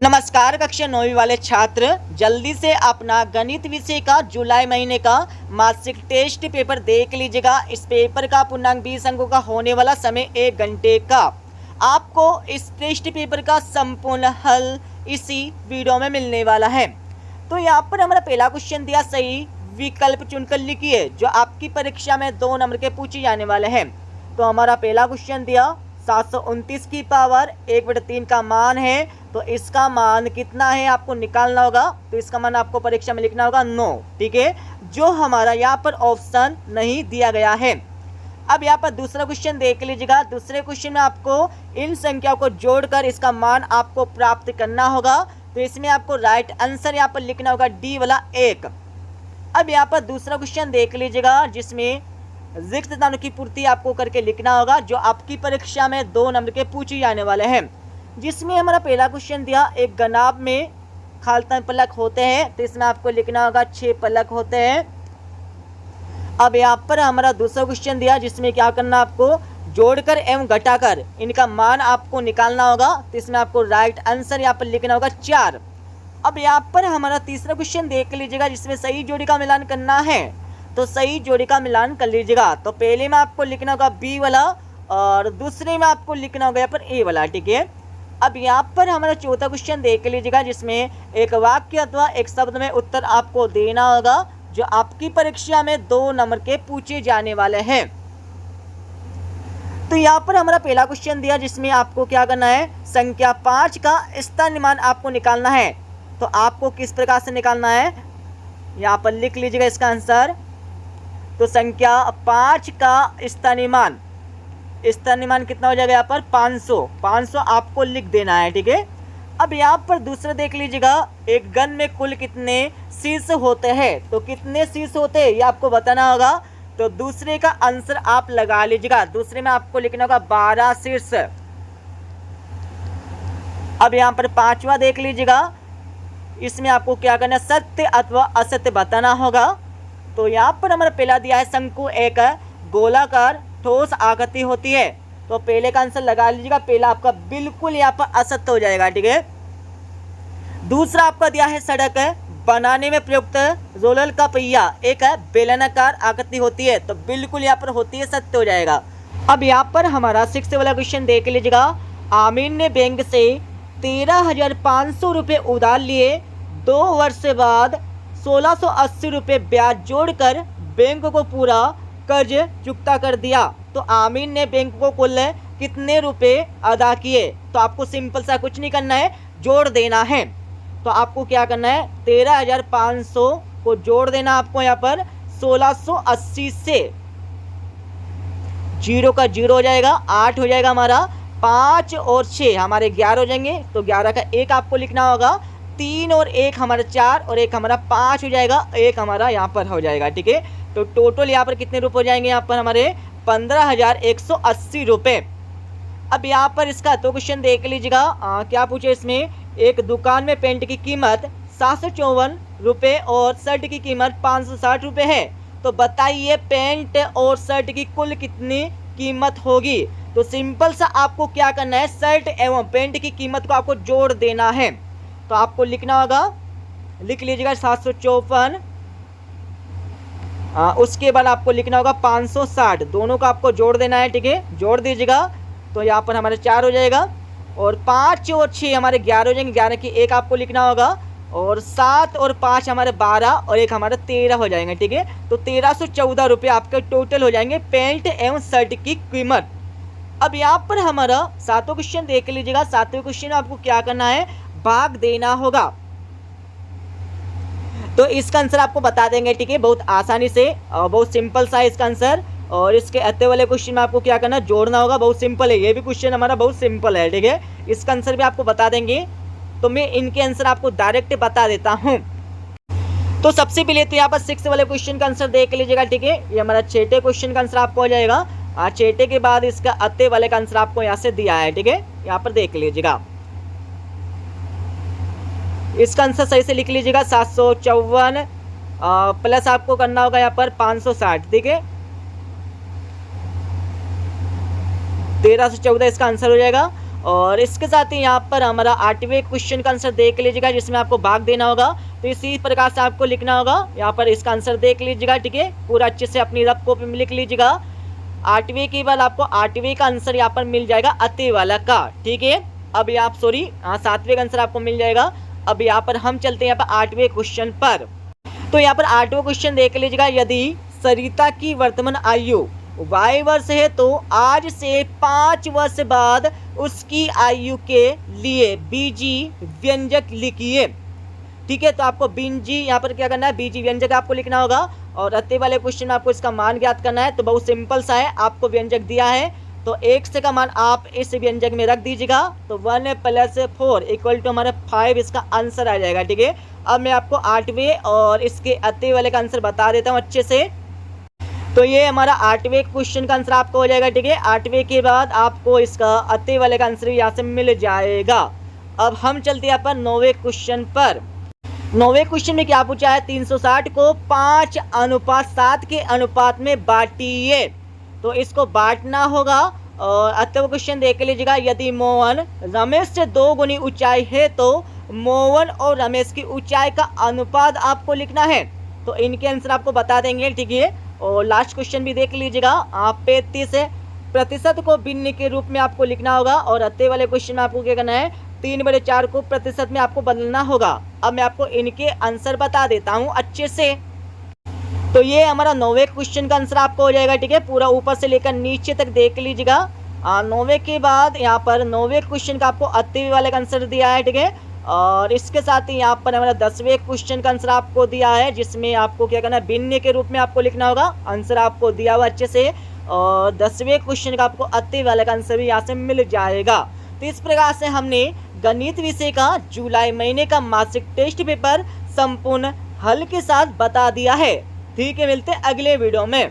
नमस्कार कक्षा 9वीं वाले छात्र, जल्दी से अपना गणित विषय का जुलाई महीने का मासिक टेस्ट पेपर देख लीजिएगा। इस पेपर का पूर्णांक 20 अंकों का होने वाला समय 1 घंटे का। आपको इस टेस्ट पेपर का संपूर्ण हल इसी वीडियो में मिलने वाला है। तो यहाँ पर हमारा पहला क्वेश्चन दिया, सही विकल्प चुनकर लिखिए जो आपकी परीक्षा में 2 नंबर के पूछे जाने वाले हैं। तो हमारा पहला क्वेश्चन दिया 729 की पावर 1/3 का मान है, तो इसका मान कितना है आपको निकालना होगा। तो इसका मान आपको परीक्षा में लिखना होगा 9, ठीक है, जो हमारा यहाँ पर ऑप्शन नहीं दिया गया है। अब यहाँ पर दूसरा क्वेश्चन देख लीजिएगा। दूसरे क्वेश्चन में आपको इन संख्याओं को जोड़कर इसका मान आपको प्राप्त करना होगा। तो इसमें आपको राइट आंसर यहाँ पर लिखना होगा डी वाला 1। अब यहाँ पर दूसरा क्वेश्चन देख लीजिएगा जिसमें रिक्त स्थानों की पूर्ति आपको करके लिखना होगा जो आपकी परीक्षा में 2 नंबर के पूछे जाने वाले हैं। जिसमें हमारा पहला क्वेश्चन दिया, एक गनाब में खालतन पलक होते हैं, तो इसमें आपको लिखना होगा 6 पलक होते हैं। अब यहाँ पर हमारा दूसरा क्वेश्चन दिया जिसमें क्या करना, आपको जोड़कर एवं घटाकर इनका मान आपको निकालना होगा। तो इसमें आपको राइट आंसर यहाँ पर लिखना होगा 4। अब यहाँ पर हमारा तीसरा क्वेश्चन देख लीजिएगा जिसमें सही जोड़ी का मिलान करना है। तो सही जोड़ी का मिलान कर लीजिएगा। तो पहले में आपको लिखना होगा बी वाला और दूसरे में आपको लिखना होगा यहाँ पर ए वाला, ठीक है। अब यहाँ पर हमारा चौथा क्वेश्चन देख लीजिएगा जिसमें एक वाक्य अथवा एक शब्द में उत्तर आपको देना होगा जो आपकी परीक्षा में 2 नंबर के पूछे जाने वाले हैं। तो यहाँ पर हमारा पहला क्वेश्चन दिया जिसमें आपको क्या करना है, संख्या 5 का स्थानिमान आपको निकालना है। तो आपको किस प्रकार से निकालना है, यहाँ पर लिख लीजिएगा इसका आंसर। तो संख्या 5 का स्थानिमान कितना हो जाएगा, यहाँ पर 500 आपको लिख देना है, ठीक है। अब यहाँ पर दूसरा देख लीजिएगा, एक गन में कुल कितने शीर्ष होते हैं। तो कितने शीर्ष होते हैं ये आपको बताना होगा। तो दूसरे का आंसर आप लगा लीजिएगा। दूसरे में आपको लिखना होगा 12 शीर्ष। अब यहाँ पर पांचवा देख लीजिएगा, इसमें आपको क्या करना है, सत्य अथवा असत्य बताना होगा। तो यहाँ पर हमारा पहला दिया है शंकु एक गोलाकार ठोस आकृति होती है। तो पहले का आंसर लगा लीजिएगा, पहला आपका बिल्कुल यहाँ पर असत्य हो जाएगा, ठीक है। दूसरा आपका दिया है सड़क बनाने में प्रयुक्त रोलर का पहिया एक बेलनाकार आकृति होती है। तो बिल्कुल यहाँ पर होती है, सत्य हो जाएगा। अब यहाँ पर हमारा 6 वाला क्वेश्चन देख लीजिएगा। आमिर ने बैंक से 13,500 रुपये उधार लिए, 2 वर्ष बाद 1680 रुपये ब्याज जोड़कर बैंक को पूरा कर्ज चुकता कर दिया। तो आमिर ने बैंक को कुल कितने रुपए अदा किए। तो आपको सिंपल सा कुछ नहीं करना है, जोड़ देना है। तो आपको क्या करना है, 13,500 को जोड़ देना आपको यहाँ पर 1680 से। 0 का 0 हो जाएगा, 8 हो जाएगा हमारा, 5 और 6 हमारे 11 हो जाएंगे। तो 11 का 1 आपको लिखना होगा, 3 और 1 हमारा 4 और 1 हमारा 5 हो जाएगा, 1 हमारा यहाँ पर हो जाएगा, ठीक है। तो टोटल यहाँ पर कितने रुपए हो जाएंगे, यहाँ पर हमारे 15,180 रुपये। अब यहाँ पर इसका तो क्वेश्चन देख लीजिएगा। क्या पूछे इसमें, एक दुकान में पेंट की कीमत 754 रुपये और शर्ट की कीमत 560 रुपये है। तो बताइए पेंट और शर्ट की कुल कितनी कीमत होगी। तो सिंपल सा आपको क्या करना है, शर्ट एवं पेंट की कीमत को आपको जोड़ देना है। तो आपको लिखना होगा, लिख लीजिएगा 754, उसके बाद आपको लिखना होगा 560, दोनों का आपको जोड़ देना है, ठीक है। जोड़ दीजिएगा तो यहाँ पर हमारे 4 हो जाएगा और 5 और 6 हमारे 11 हो जाएंगे। 11 की 1 आपको लिखना होगा और 7 और 5 हमारे 12 और 1 हमारे 13 हो जाएंगे, ठीक है। तो 1314 रुपये आपके टोटल हो जाएंगे पेंट एवं शर्ट की कीमत। अब यहाँ पर हमारा 7वां क्वेश्चन देख लीजिएगा। 7वें क्वेश्चन में आपको क्या करना है, भाग देना होगा। तो इसका आंसर आपको बता देंगे, ठीक है, बहुत आसानी से और बहुत सिंपल सा है इसका आंसर। और इसके अगले वाले क्वेश्चन में आपको क्या करना है, जोड़ना होगा, बहुत सिंपल है। ये भी क्वेश्चन हमारा बहुत सिंपल है, ठीक है। इसका आंसर भी आपको बता देंगे। तो मैं इनके आंसर आपको डायरेक्ट बता देता हूँ। तो सबसे पहले तो यहाँ पर 6 वाले क्वेश्चन का आंसर देख लीजिएगा, ठीक है। ये हमारा 6ठे क्वेश्चन का आंसर आपको हो जाएगा। 6ठे के बाद इसका अगले वाले का आंसर आपको यहाँ से दिया है, ठीक है, यहाँ पर देख लीजिएगा। इसका आंसर सही से लिख लीजिएगा, 754 प्लस आपको करना होगा यहाँ पर 560, ठीक है। 1314 इसका आंसर हो जाएगा। और इसके साथ ही यहाँ पर हमारा 8वें क्वेश्चन का आंसर देख लीजिएगा, जिसमें आपको भाग देना होगा। तो इसी प्रकार से आपको लिखना होगा। यहाँ पर इसका आंसर देख लीजिएगा, ठीक है, पूरा अच्छे से अपनी रफ कॉपी में लिख लीजिएगा। 8वें के बाद आपको 8वें का आंसर यहाँ पर मिल जाएगा अति वाला का, ठीक है। अब यहाँ 7वें का आंसर आपको मिल जाएगा। अब यहाँ पर हम चलते हैं यहाँ पर 8वें क्वेश्चन पर। तो यहाँ पर 8वां क्वेश्चन देख लीजिएगा, यदि सरिता की वर्तमान आयु y वर्ष है तो आज से 5 वर्ष बाद उसकी आयु के लिए बीजी व्यंजक लिखिए, ठीक है। तो आपको बीजी यहाँ पर क्या करना है, बीजी व्यंजक आपको लिखना होगा। और अति वाले क्वेश्चन में आपको इसका मान ज्ञात करना है। तो बहुत सिंपल सा है, आपको व्यंजक दिया है तो x का मान आप इस व्यंजक में रख दीजिएगा। तो 1 + 4 = हमारा 5 इसका आंसर आ जाएगा, ठीक है। अब मैं आपको 8वें और इसके अति वाले का आंसर बता देता हूँ अच्छे से। तो ये हमारा 8वें क्वेश्चन का आंसर आपको हो जाएगा, ठीक है। 8वें के बाद आपको इसका अति वाले का आंसर भी यहाँ से मिल जाएगा। अब हम चलते हैं यहाँ पर 9वें क्वेश्चन पर। 9वें क्वेश्चन में क्या पूछा है, 360 को 5:7 के अनुपात में बांटिए। तो इसको बांटना होगा। और अतः क्वेश्चन देख लीजिएगा, यदि मोहन रमेश से 2 गुनी ऊंचाई है तो मोहन और रमेश की ऊंचाई का अनुपात आपको लिखना है। तो इनके आंसर आपको बता देंगे, ठीक है। और लास्ट क्वेश्चन भी देख लीजिएगा, 35% को भिन्न के रूप में आपको लिखना होगा। और अतः वाले क्वेश्चन में आपको क्या करना है, 3/4 को प्रतिशत में आपको बदलना होगा। अब मैं आपको इनके आंसर बता देता हूँ अच्छे से। तो ये हमारा 9वें क्वेश्चन का आंसर आपको हो जाएगा, ठीक है। पूरा ऊपर से लेकर नीचे तक देख लीजिएगा। 9वें के बाद यहाँ पर 9वें क्वेश्चन का आपको अति वाले का आंसर दिया है, ठीक है। और इसके साथ ही यहाँ पर हमारा 10वें क्वेश्चन का आंसर आपको दिया है, जिसमें आपको क्या करना है, भिन्न के रूप में आपको लिखना होगा। आंसर आपको दिया हुआ अच्छे से। और 10वें क्वेश्चन का आपको अति वाले का आंसर भी यहाँ से मिल जाएगा। तो इस प्रकार से हमने गणित विषय का जुलाई महीने का मासिक टेस्ट पेपर संपूर्ण हल के साथ बता दिया है, ठीक है। मिलते हैं अगले वीडियो में।